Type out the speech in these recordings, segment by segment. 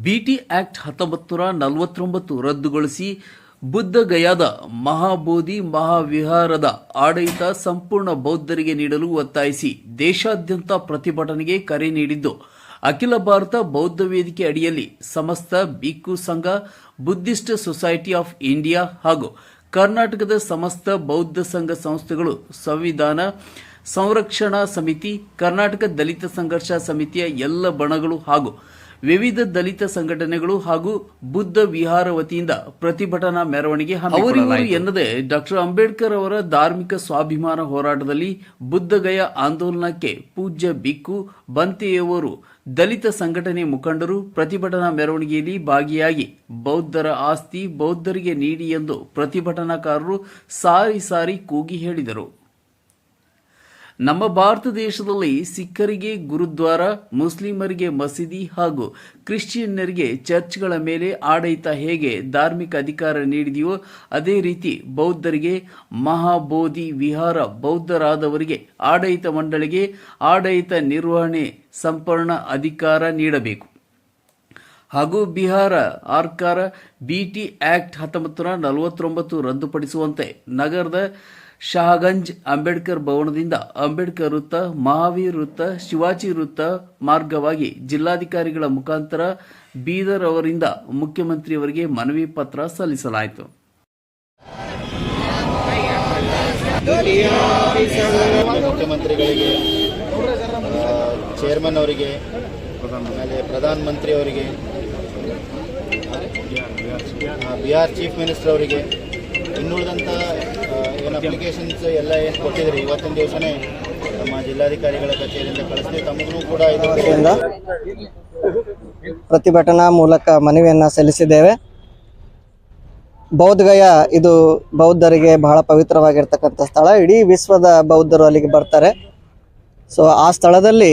BT act 1949 ರದ್ದುಗೊಳಿಸಿ ಬುದ್ಧಗಯಾದ ಮಹಾಬೋಧಿ ಮಹಾವಿಹಾರದ ಆಡಳಿತ ಸಂಪೂರ್ಣ ಬೌದ್ಧರಿಗೆ ನೀಡಲು ಒತ್ತಾಯಿಸಿ ದೇಶಾದ್ಯಂತ ಪ್ರತಿಭಟನೆಗೆ ಕರೆ ನೀಡಿದ್ದು, ಅಖಿಲ ಭಾರತ ಬೌದ್ಧ ವೇದಿಕೆ ಅಡಿಯಲ್ಲಿ ಸಮಸ್ತ ಭಿಕ್ಖು ಸಂಘ, ಬುದ್ಧಿಸ್ಟ್ ಸೊಸೈಟಿ ಆಫ್ ಇಂಡಿಯಾ ಹಾಗೂ ಕರ್ನಾಟಕದ ಸಮಸ್ತ ಬೌದ್ಧ ಸಂಘ ಸಂಸ್ಥೆಗಳು, ಸಂವಿಧಾನ ಸಂರಕ್ಷಣಾ ಸಮಿತಿ, ಕರ್ನಾಟಕ ದಲಿತ ಸಂಘರ್ಷ ಸಮಿತಿಯ ಎಲ್ಲ ಬಣಗಳು ಹಾಗೂ ವಿವಿಧ ದಲಿತ ಸಂಘಟನೆಗಳು ಹಾಗೂ ಬುದ್ಧ ವಿಹಾರ ವತಿಯಿಂದ ಪ್ರತಿಭಟನಾ ಮೆರವಣಿಗೆ ಹಮ್ಮಿಕೊಳ್ಳಲಾಯಿತು ಎನ್ನದೆ ಡಾಕ್ಟರ್ ಅಂಬೇಡ್ಕರ್ ಅವರ ಧಾರ್ಮಿಕ ಸ್ವಾಭಿಮಾನ ಹೋರಾಟದಲ್ಲಿ ಬುದ್ಧಗಯ ಆಂದೋಲನಕ್ಕೆ ಪೂಜ್ಯ ಭಿಕ್ಖು ಬಂತೆಯವರು ದಲಿತ ಸಂಘಟನೆ ಮುಖಂಡರು ಪ್ರತಿಭಟನಾ ಮೆರವಣಿಗೆಯಲ್ಲಿ ಭಾಗಿಯಾಗಿ ಬೌದ್ಧರ ಆಸ್ತಿ ಬೌದ್ಧರಿಗೆ ನೀಡಿ ಎಂದು ಪ್ರತಿಭಟನಾಕಾರರು ಸಾರಿ ಸಾರಿ ಕೂಗಿ ಹೇಳಿದರು. ನಮ್ಮ ಭಾರತ ದೇಶದಲ್ಲಿ ಸಿಖ್ಖರಿಗೆ ಗುರುದ್ವಾರ, ಮುಸ್ಲಿಮರಿಗೆ ಮಸೀದಿ ಹಾಗೂ ಕ್ರಿಶ್ಚಿಯನ್ನರಿಗೆ ಚರ್ಚ್ಗಳ ಮೇಲೆ ಆಡಳಿತ ಹೇಗೆ ಧಾರ್ಮಿಕ ಅಧಿಕಾರ ನೀಡಿದೆಯೋ ಅದೇ ರೀತಿ ಬೌದ್ಧರಿಗೆ ಮಹಾಬೋಧಿ ವಿಹಾರ ಬೌದ್ಧರಾದವರಿಗೆ ಆಡಳಿತ ಮಂಡಳಿಗೆ ಆಡಳಿತ ನಿರ್ವಹಣೆ ಸಂಪೂರ್ಣ ಅಧಿಕಾರ ನೀಡಬೇಕು ಹಾಗೂ ಬಿಹಾರ ಸರ್ಕಾರ ಬಿಟಿ ಆಕ್ಟ್ 1949 ರದ್ದುಪಡಿಸುವಂತೆ ನಗರದ ಶಹಾಗಂಜ್ ಅಂಬೇಡ್ಕರ್ ಭವನದಿಂದ ಅಂಬೇಡ್ಕರ್ ವೃತ್ತ, ಮಹಾವೀರ್ ವೃತ್ತ, ಶಿವಾಜಿ ವೃತ್ತ ಮಾರ್ಗವಾಗಿ ಜಿಲ್ಲಾಧಿಕಾರಿಗಳ ಮುಖಾಂತರ ಬೀದರ್ ಅವರಿಂದ ಮುಖ್ಯಮಂತ್ರಿಯವರಿಗೆ ಮನವಿ ಪತ್ರ ಸಲ್ಲಿಸಲಾಯಿತು. ಮುಖ್ಯಮಂತ್ರಿಗಳಿಗೆ, ಚೇರ್ಮನ್ ಅವರಿಗೆ, ಆಮೇಲೆ ಪ್ರಧಾನಮಂತ್ರಿ ಅವರಿಗೆ, ಬಿಹಾರ್ ಚೀಫ್ ಮಿನಿಸ್ಟರ್ ಅವರಿಗೆ, ಇನ್ನುಳಿದಂಥ ಏನು ಅಪ್ಲಿಕೇಶನ್ಸ್ ಎಲ್ಲ ಏನು ಕೊಟ್ಟಿದ್ರಿ ಇವತ್ತಿನ ದಿವಸನೇ ನಮ್ಮ ಜಿಲ್ಲಾಧಿಕಾರಿಗಳ ಕಚೇರಿಯಿಂದ ಕಳಿಸ್ತೀವಿ. ತಮಗೂ ಕೂಡ ಇದರಿಂದ ಪ್ರತಿಭಟನಾ ಮೂಲಕ ಮನವಿಯನ್ನು ಸಲ್ಲಿಸಿದ್ದೇವೆ. ಬೌದ್ಧಗಯ ಇದು ಬೌದ್ಧರಿಗೆ ಬಹಳ ಪವಿತ್ರವಾಗಿರ್ತಕ್ಕಂಥ ಸ್ಥಳ. ಇಡೀ ವಿಶ್ವದ ಬೌದ್ಧರು ಅಲ್ಲಿಗೆ ಬರ್ತಾರೆ. ಸೊ ಆ ಸ್ಥಳದಲ್ಲಿ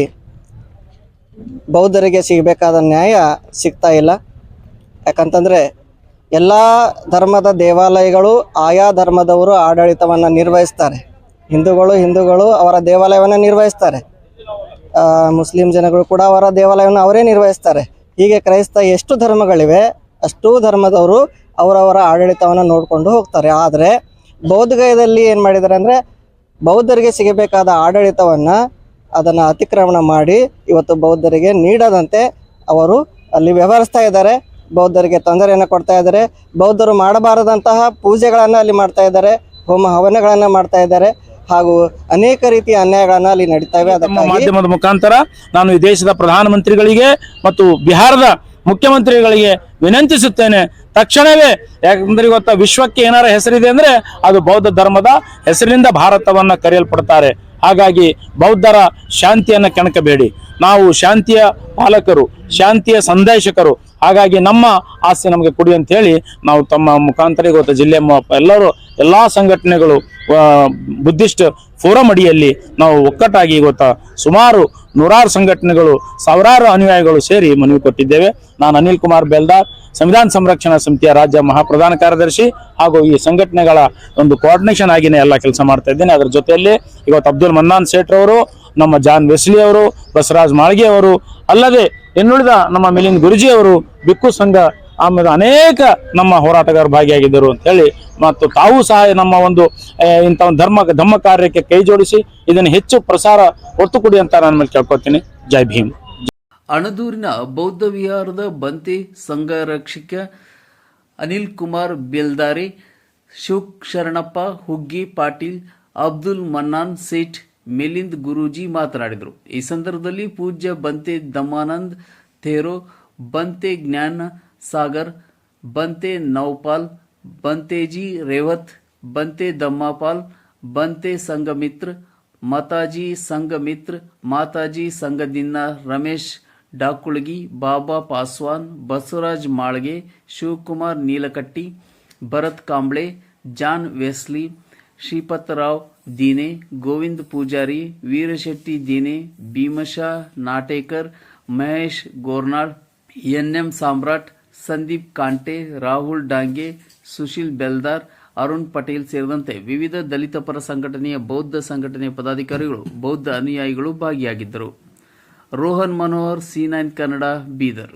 ಬೌದ್ಧರಿಗೆ ಸಿಗಬೇಕಾದ ನ್ಯಾಯ ಸಿಗ್ತಾ ಇಲ್ಲ. ಯಾಕಂತಂದರೆ ಎಲ್ಲ ಧರ್ಮದ ದೇವಾಲಯಗಳು ಆಯಾ ಧರ್ಮದವರು ಆಡಳಿತವನ್ನು ನಿರ್ವಹಿಸ್ತಾರೆ. ಹಿಂದೂಗಳು ಅವರ ದೇವಾಲಯವನ್ನು ನಿರ್ವಹಿಸ್ತಾರೆ, ಮುಸ್ಲಿಂ ಜನಗಳು ಕೂಡ ಅವರ ದೇವಾಲಯವನ್ನು ಅವರೇ ನಿರ್ವಹಿಸ್ತಾರೆ. ಹೀಗೆ ಕ್ರೈಸ್ತ ಎಷ್ಟು ಧರ್ಮಗಳಿವೆ ಅಷ್ಟೂ ಧರ್ಮದವರು ಅವರವರ ಆಡಳಿತವನ್ನು ನೋಡಿಕೊಂಡು ಹೋಗ್ತಾರೆ. ಆದರೆ ಬೌದ್ಧಗಯದಲ್ಲಿ ಏನು ಮಾಡಿದ್ದಾರೆ ಅಂದರೆ ಬೌದ್ಧರಿಗೆ ಸಿಗಬೇಕಾದ ಆಡಳಿತವನ್ನು ಅದನ್ನು ಅತಿಕ್ರಮಣ ಮಾಡಿ ಇವತ್ತು ಬೌದ್ಧರಿಗೆ ನೀಡದಂತೆ ಅವರು ಅಲ್ಲಿ ವ್ಯವಹರಿಸ್ತಾ ಇದ್ದಾರೆ. ಬೌದ್ಧರಿಗೆ ತೊಂದರೆಯನ್ನು ಕೊಡ್ತಾ ಇದ್ದಾರೆ. ಬೌದ್ಧರು ಮಾಡಬಾರದಂತಹ ಪೂಜೆಗಳನ್ನು ಅಲ್ಲಿ ಮಾಡ್ತಾ ಇದ್ದಾರೆ, ಹೋಮ ಹವನಗಳನ್ನು ಮಾಡ್ತಾ ಇದ್ದಾರೆ ಹಾಗೂ ಅನೇಕ ರೀತಿಯ ಅನ್ಯಾಯಗಳನ್ನು ಅಲ್ಲಿ ನಡೀತವೆ. ಅದಕ್ಕೆ ಮಾಧ್ಯಮದ ಮುಖಾಂತರ ನಾನು ಈ ದೇಶದ ಪ್ರಧಾನಮಂತ್ರಿಗಳಿಗೆ ಮತ್ತು ಬಿಹಾರದ ಮುಖ್ಯಮಂತ್ರಿಗಳಿಗೆ ವಿನಂತಿಸುತ್ತೇನೆ, ತಕ್ಷಣವೇ. ಯಾಕಂದ್ರೆ ಇವತ್ತು ವಿಶ್ವಕ್ಕೆ ಏನಾರ ಹೆಸರಿದೆ ಅಂದ್ರೆ ಅದು ಬೌದ್ಧ ಧರ್ಮದ ಹೆಸರಿನಿಂದ ಭಾರತವನ್ನ ಕರೆಯಲ್ಪಡ್ತಾರೆ. ಹಾಗಾಗಿ ಬೌದ್ಧರ ಶಾಂತಿಯನ್ನ ಕೆಣಕಬೇಡಿ. ನಾವು ಶಾಂತಿಯ ಪಾಲಕರು, ಶಾಂತಿಯ ಸಂದೇಶಕರು. ಹಾಗಾಗಿ ನಮ್ಮ ಆಸ್ತಿ ನಮಗೆ ಕೊಡಿ ಅಂತ ಹೇಳಿ ನಾವು ತಮ್ಮ ಮುಖಾಂತರ ಇವತ್ತು ಜಿಲ್ಲೆ ಎಲ್ಲ ಸಂಘಟನೆಗಳು ಬುದ್ಧಿಸ್ಟ್ ಫೋರಂ ಅಡಿಯಲ್ಲಿ ನಾವು ಒಕ್ಕಟ್ಟಾಗಿ ಇವತ್ತು ಸುಮಾರು 100 ಸಂಘಟನೆಗಳು, ಸಾವಿರಾರು ಅನುಯಾಯಿಗಳು ಸೇರಿ ಮನವಿ ಕೊಟ್ಟಿದ್ದೇವೆ. ನಾನು ಅನಿಲ್ ಕುಮಾರ್ ಬೆಲ್ದಾರ್, ಸಂವಿಧಾನ ಸಂರಕ್ಷಣಾ ಸಮಿತಿಯ ರಾಜ್ಯ ಮಹಾಪ್ರಧಾನ ಕಾರ್ಯದರ್ಶಿ ಹಾಗೂ ಈ ಸಂಘಟನೆಗಳ ಒಂದು ಕೋಆರ್ಡಿನೇಷನ್ ಆಗಿನೇ ಎಲ್ಲ ಕೆಲಸ ಮಾಡ್ತಾ ಇದ್ದೇನೆ. ಅದರ ಜೊತೆಯಲ್ಲಿ ಇವತ್ತು ಅಬ್ದುಲ್ ಮನ್ನಾನ್ ಸೇಠ್ ಅವರು, ನಮ್ಮ ಜಾನ್ ವೆಸ್ಲಿ ಅವರು, ಬಸವರಾಜ್ ಮಾಳ್ಗೆ ಅವರು, ಅಲ್ಲದೆ ಇನ್ನುಳಿದ ನಮ್ಮ ಮಿಲಿಂದ್ ಗುರುಜಿ ಅವರು, ಭಿಕ್ಖು ಸಂಘ, ಆಮೇಲೆ ಅನೇಕ ನಮ್ಮ ಹೋರಾಟಗಾರರು ಭಾಗಿಯಾಗಿದ್ದರು ಅಂತ ಹೇಳಿ, ಮತ್ತು ತಾವು ಸಹ ನಮ್ಮ ಒಂದು ಇಂಥ ಒಂದು ಧಮ್ಮ ಕಾರ್ಯಕ್ಕೆ ಕೈ ಜೋಡಿಸಿ ಇದನ್ನು ಹೆಚ್ಚು ಪ್ರಸಾರ ಒತ್ತು ಕೊಡಿ ಅಂತ ನಾನು ಮೇಲೆ ಕೇಳ್ಕೊತೀನಿ. ಜೈ ಭೀಮ್. ಅಣದೂರಿನ ಬೌದ್ಧ ವಿಹಾರದ ಬಂತೆ ಸಂಘರಕ್ಷಕ ಅನಿಲ್ ಕುಮಾರ್ ಬೆಲ್ದಾರೆ, ಶಿವಶರಣಪ್ಪ ಹುಗ್ಗಿ ಪಾಟೀಲ್, ಅಬ್ದುಲ್ ಮನ್ನಾನ್ ಸೇಠ್, ಮಿಲಿಂದ್ ಗುರೂಜಿ ಮಾತನಾಡಿದರು. ಈ ಸಂದರ್ಭದಲ್ಲಿ ಪೂಜ್ಯ ಬಂತೆ ದಮಾನಂದ್ ಥೇರೋ, ಬಂತೆ ಜ್ಞಾನ ಸಾಗರ್, ಬಂತೆ ನೌಪಾಲ್, ಬಂತೆಜಿ ರೇವತ್, Bhante Dhammapal, Bhante Sanghamitra, Mataji Sanghamitra, Mataji Sanghadinna Ramesh Dakulagi, Baba Paswan, Basavaraj Malge, Shivakumar Neelakatti, Bharat Kamble, John Wesley, Shripatrao Dine, Govind Pujari, Veerashetty Dine, Bhimasha Natekar, Mahesh Gornal, NM Samrat, Sandeep Kante, Rahul Dange, Sushil Beldar, Arun Patel ಸೇರಿದಂತೆ ವಿವಿಧ ದಲಿತ ಪರ ಸಂಘಟನೆಯ ಬೌದ್ಧ ಸಂಘಟನೆಯ ಪದಾಧಿಕಾರಿಗಳು, ಬೌದ್ಧ ಅನುಯಾಯಿಗಳು ಭಾಗಿಯಾಗಿದ್ದರು. ರೋಹನ್ ಮನೋಹರ್, C9 ಕನ್ನಡ, ಬೀದರ್.